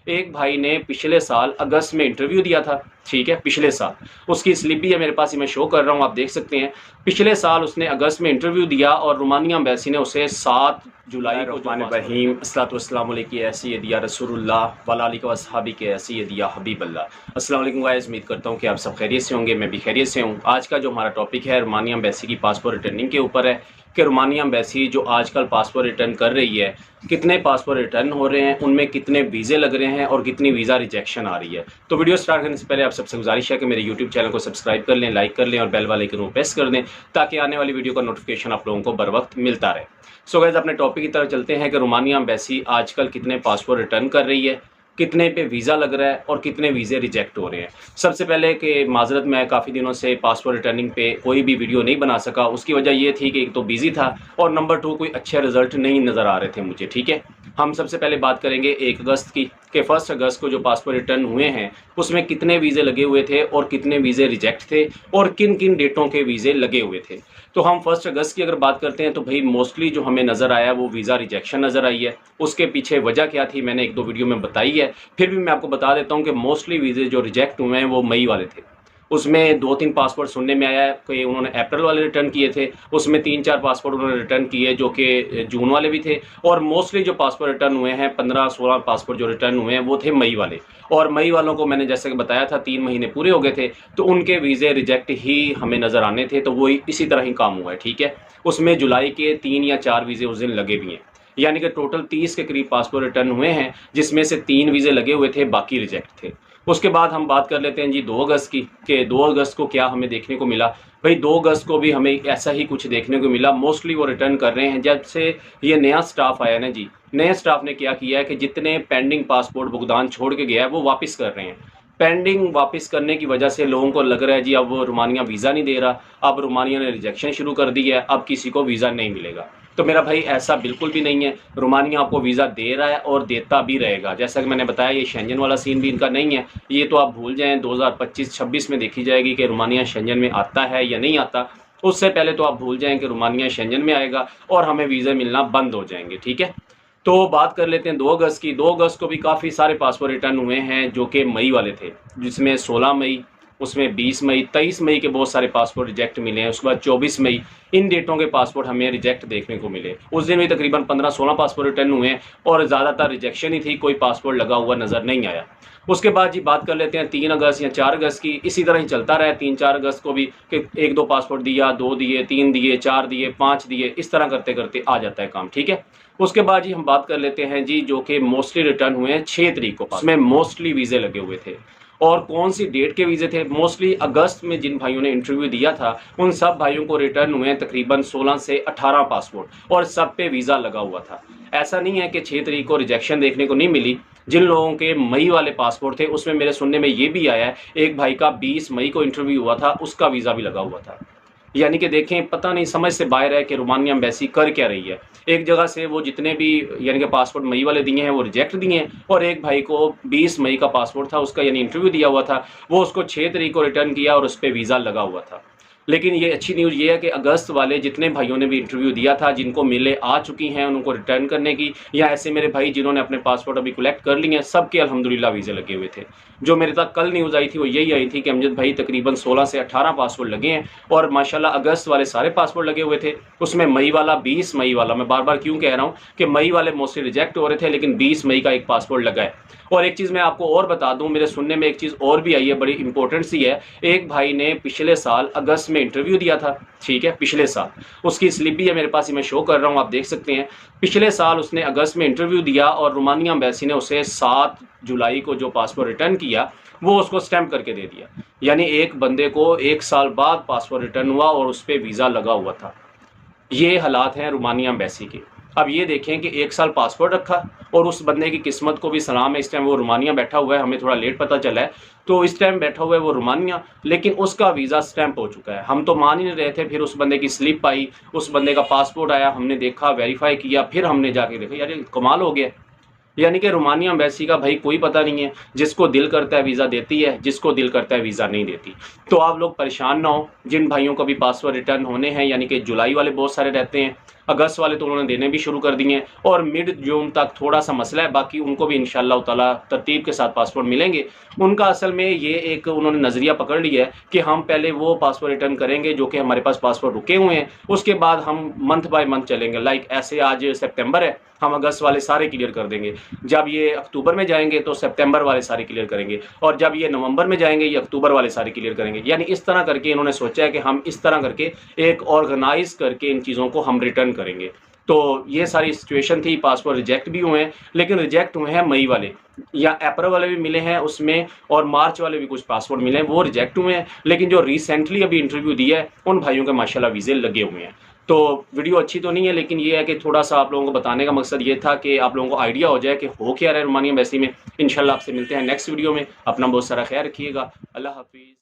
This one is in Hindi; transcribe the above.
एक भाई ने पिछले साल अगस्त में इंटरव्यू दिया था। ठीक है, पिछले साल उसकी स्लिप भी है मेरे पास, मैं शो कर रहा हूँ, आप देख सकते हैं। पिछले साल उसने अगस्त में इंटरव्यू दिया और रोमानिया एम्बेसी ने उसे 7 जुलाई को रहीम अस्सलाम वालेकुम ऐसी दिया रसूलुल्लाह वला आलिहि व अस्हाबी के ऐसी दिया हबीबल्लाह। अस्सलाम वालेकुम गाइस, उम्मीद करता हूँ कि आप सब खैरियत से होंगे, मैं भी खैरियत से हूँ। आज का जो हमारा टॉपिक है रोमानिया एम्बेसी की पासपोर्ट रिटर्निंग के ऊपर है कि रोमानिया एम्बेसी जो आजकल पासपोर्ट रिटर्न कर रही है, कितने पासपोर्ट रिटर्न हो रहे हैं, उनमें कितने वीज़े लग रहे हैं और कितनी वीज़ा रिजेक्शन आ रही है। तो वीडियो स्टार्ट करने से पहले आप सबसे गुजारिश है कि मेरे यूट्यूब चैनल को सब्सक्राइब कर लें, लाइक कर लें और बेल वाले को प्रेस कर दें ताकि आने वाली वीडियो का नोटिफिकेशन आप लोगों को बर वक्त मिलता रहे। सो गाइस, अपने टॉपिक की तरफ चलते हैं कि रोमानिया एम्बेसी आजकल कितने पासपोर्ट रिटर्न कर रही है, कितने पे वीज़ा लग रहा है और कितने वीज़े रिजेक्ट हो रहे हैं। सबसे पहले कि माजरत, मैं काफ़ी दिनों से पासपोर्ट रिटर्निंग पे कोई भी वीडियो नहीं बना सका। उसकी वजह ये थी कि एक तो बिज़ी था और नंबर 2 कोई अच्छे रिजल्ट नहीं नज़र आ रहे थे मुझे। ठीक है, हम सबसे पहले बात करेंगे 1 अगस्त की कि 1 अगस्त को जो पासपोर्ट रिटर्न हुए हैं उसमें कितने वीज़े लगे हुए थे और कितने वीज़े रिजेक्ट थे और किन किन डेटों के वीज़े लगे हुए थे। तो हम 1 अगस्त की अगर बात करते हैं तो भाई मोस्टली जो हमें नज़र आया वो वीज़ा रिजेक्शन नज़र आई है। उसके पीछे वजह क्या थी मैंने 1-2 वीडियो में बताई है, फिर भी मैं आपको बता देता हूँ कि मोस्टली वीज़े जो रिजेक्ट हुए हैं वो मई वाले थे। उसमें 2-3 पासपोर्ट सुनने में आया कि उन्होंने अप्रैल वाले रिटर्न किए थे, उसमें 3-4 पासपोर्ट उन्होंने रिटर्न किए जो कि जून वाले भी थे, और मोस्टली जो पासपोर्ट रिटर्न हुए हैं 15-16 पासपोर्ट जो रिटर्न हुए हैं वो थे मई वाले। और मई वालों को मैंने जैसे कि बताया था 3 महीने पूरे हो गए थे तो उनके वीज़े रिजेक्ट ही हमें नज़र आने थे, तो वही इसी तरह ही काम हुआ है। ठीक है, उसमें जुलाई के 3 या 4 वीज़े उस दिन लगे भी हैं, यानी कि टोटल 30 के करीब पासपोर्ट रिटर्न हुए हैं जिसमें से 3 वीज़े लगे हुए थे, बाकी रिजेक्ट थे। उसके बाद हम बात कर लेते हैं जी 2 अगस्त की कि 2 अगस्त को क्या हमें देखने को मिला। भाई 2 अगस्त को भी हमें ऐसा ही कुछ देखने को मिला। मोस्टली वो रिटर्न कर रहे हैं जब से ये नया स्टाफ आया ना जी, नए स्टाफ ने क्या किया है कि जितने पेंडिंग पासपोर्ट भुगतान छोड़ के गया है वो वापस कर रहे हैं। पेंडिंग वापस करने की वजह से लोगों को लग रहा है जी अब वो रोमानिया वीज़ा नहीं दे रहा, अब रोमानिया ने रिजेक्शन शुरू कर दी है, अब किसी को वीज़ा नहीं मिलेगा। तो मेरा भाई ऐसा बिल्कुल भी नहीं है, रोमानिया आपको वीज़ा दे रहा है और देता भी रहेगा। जैसा कि मैंने बताया ये शेंजन वाला सीन भी इनका नहीं है, ये तो आप भूल जाएं 2025-26 में देखी जाएगी कि रोमानिया शेंजन में आता है या नहीं आता। उससे पहले तो आप भूल जाएं कि रोमानिया शेंजन में आएगा और हमें वीज़ा मिलना बंद हो जाएंगे। ठीक है, तो बात कर लेते हैं 2 अगस्त की। 2 अगस्त को भी काफ़ी सारे पासपोर्ट रिटर्न हुए हैं जो कि मई वाले थे, जिसमें 16 मई, उसमें 20 मई, 23 मई के बहुत सारे पासपोर्ट रिजेक्ट मिले हैं। उसके बाद 24 मई, इन डेटों के पासपोर्ट हमें रिजेक्ट देखने को मिले। उस दिन भी तकरीबन 15-16 पासपोर्ट रिटर्न हुए हैं और ज़्यादातर रिजेक्शन ही थी, कोई पासपोर्ट लगा हुआ नज़र नहीं आया। उसके बाद जी बात कर लेते हैं 3 अगस्त या 4 अगस्त की। इसी तरह ही चलता रहा 3-4 अगस्त को भी कि 1-2 पासपोर्ट दिया, 2 दिए, 3 दिए, 4 दिए, 5 दिए, इस तरह करते करते आ जाता है काम। ठीक है, उसके बाद जी हम बात कर लेते हैं जी जो कि मोस्टली रिटर्न हुए हैं 6 तारीख को, उसमें मोस्टली वीज़े लगे हुए थे। और कौन सी डेट के वीज़े थे? मोस्टली अगस्त में जिन भाइयों ने इंटरव्यू दिया था उन सब भाइयों को रिटर्न हुए हैं तकरीबन 16 से 18 पासपोर्ट और सब पे वीज़ा लगा हुआ था। ऐसा नहीं है कि 6 तारीख को रिजेक्शन देखने को नहीं मिली। जिन लोगों के मई वाले पासपोर्ट थे उसमें मेरे सुनने में ये भी आया है एक भाई का 20 मई को इंटरव्यू हुआ था, उसका वीज़ा भी लगा हुआ था। यानी कि देखें, पता नहीं समझ से बाहर है कि रोमानिया एम्बेसी कर क्या रही है। एक जगह से वो जितने भी यानी कि पासपोर्ट मई वाले दिए हैं वो रिजेक्ट दिए हैं, और एक भाई को 20 मई का पासपोर्ट था उसका यानी इंटरव्यू दिया हुआ था, वो उसको 6 तारीख को रिटर्न किया और उस पर वीज़ा लगा हुआ था। लेकिन ये अच्छी न्यूज़ ये है कि अगस्त वाले जितने भाइयों ने भी इंटरव्यू दिया था, जिनको मिले आ चुकी हैं उनको रिटर्न करने की, या ऐसे मेरे भाई जिन्होंने अपने पासपोर्ट अभी कलेक्ट कर लिए हैं, सबके अल्हम्दुलिल्लाह वीज़े लगे हुए थे। जो मेरे तक कल न्यूज़ आई थी वो यही आई थी कि अमजद भाई तकरीबन 16 से 18 पासपोर्ट लगे हैं और माशाल्लाह अगस्त वाले सारे पासपोर्ट लगे हुए थे। उसमें मई वाला, 20 मई वाला, मैं बार बार क्यों कह रहा हूँ कि मई वाले मोस्टली रिजेक्ट हो रहे थे लेकिन 20 मई का एक पासपोर्ट लगा है। और एक चीज़ मैं आपको और बता दूं, मेरे सुनने में एक चीज़ और भी आई है, बड़ी इंपॉर्टेंट सी है। एक भाई ने पिछले साल अगस्त में इंटरव्यू दिया था। ठीक है, पिछले साल उसकी स्लिप भी है मेरे पास, मैं शो कर रहा हूँ, आप देख सकते हैं। पिछले साल उसने अगस्त में इंटरव्यू दिया और रोमानिया एम्बेसी ने उसे 7 जुलाई को जो पासपोर्ट रिटर्न किया वो उसको स्टैंप करके दे दिया। यानी एक बंदे को 1 साल बाद पासपोर्ट रिटर्न हुआ और उस पर वीज़ा लगा हुआ था। ये हालात हैं रोमानिया एम्बेसी के। अब ये देखें कि 1 साल पासपोर्ट रखा और उस बंदे की किस्मत को भी सलाम है, इस टाइम वो रोमानिया बैठा हुआ है, हमें थोड़ा लेट पता चला है, तो इस टाइम बैठा हुआ है वो रोमानिया, लेकिन उसका वीज़ा स्टैंप हो चुका है। हम तो मान ही नहीं रहे थे, फिर उस बंदे की स्लिप आई, उस बंदे का पासपोर्ट आया, हमने देखा, वेरीफाई किया, फिर हमने जाके देखा यार ये कमाल हो गया। यानी कि रोमानिया एम्बेसी का भाई कोई पता नहीं है, जिसको दिल करता है वीज़ा देती है, जिसको दिल करता है वीज़ा नहीं देती। तो आप लोग परेशान ना हो, जिन भाइयों को भी पासपोर्ट रिटर्न होने हैं, यानी कि जुलाई वाले बहुत सारे रहते हैं, अगस्त वाले तो उन्होंने देने भी शुरू कर दिए हैं, और मिड जून तक थोड़ा सा मसला है, बाकी उनको भी इंशाअल्लाह ताला तरतीब के साथ पासपोर्ट मिलेंगे। उनका असल में ये एक उन्होंने नज़रिया पकड़ लिया है कि हम पहले वो पासपोर्ट रिटर्न करेंगे जो कि हमारे पास पासपोर्ट रुके हुए हैं, उसके बाद हम मंथ बाय मंथ चलेंगे। लाइक ऐसे आज सितंबर है, हम अगस्त वाले सारे क्लियर कर देंगे, जब ये अक्टूबर में जाएंगे तो सितंबर वाले सारे क्लियर करेंगे, और जब ये नवंबर में जाएंगे ये अक्टूबर वाले सारे क्लियर करेंगे। यानी इस तरह करके इन्होंने सोचा है कि हम इस तरह करके एक ऑर्गेनाइज करके इन चीज़ों को हम रिटर्न करेंगे। तो ये सारी सिचुएशन थी। पासपोर्ट रिजेक्ट भी हुए हैं, लेकिन रिजेक्ट हुए हैं मई वाले, या अप्रैल वाले भी मिले हैं उसमें, और मार्च वाले भी कुछ पासपोर्ट मिले हैं, वो रिजेक्ट हुए हैं। लेकिन जो रिसेंटली अभी इंटरव्यू दिया है उन भाइयों के माशाल्लाह वीज़े लगे हुए हैं। तो वीडियो अच्छी तो नहीं है, लेकिन ये है कि थोड़ा सा आप लोगों को बताने का मकसद ये था कि आप लोगों को आइडिया हो जाए कि हो क्या रहा है रोमानिया एम्बेसी में। इंशाल्लाह आपसे मिलते हैं नेक्स्ट वीडियो में। अपना बहुत सारा ख्याल रखिएगा। अल्लाह हाफिज़।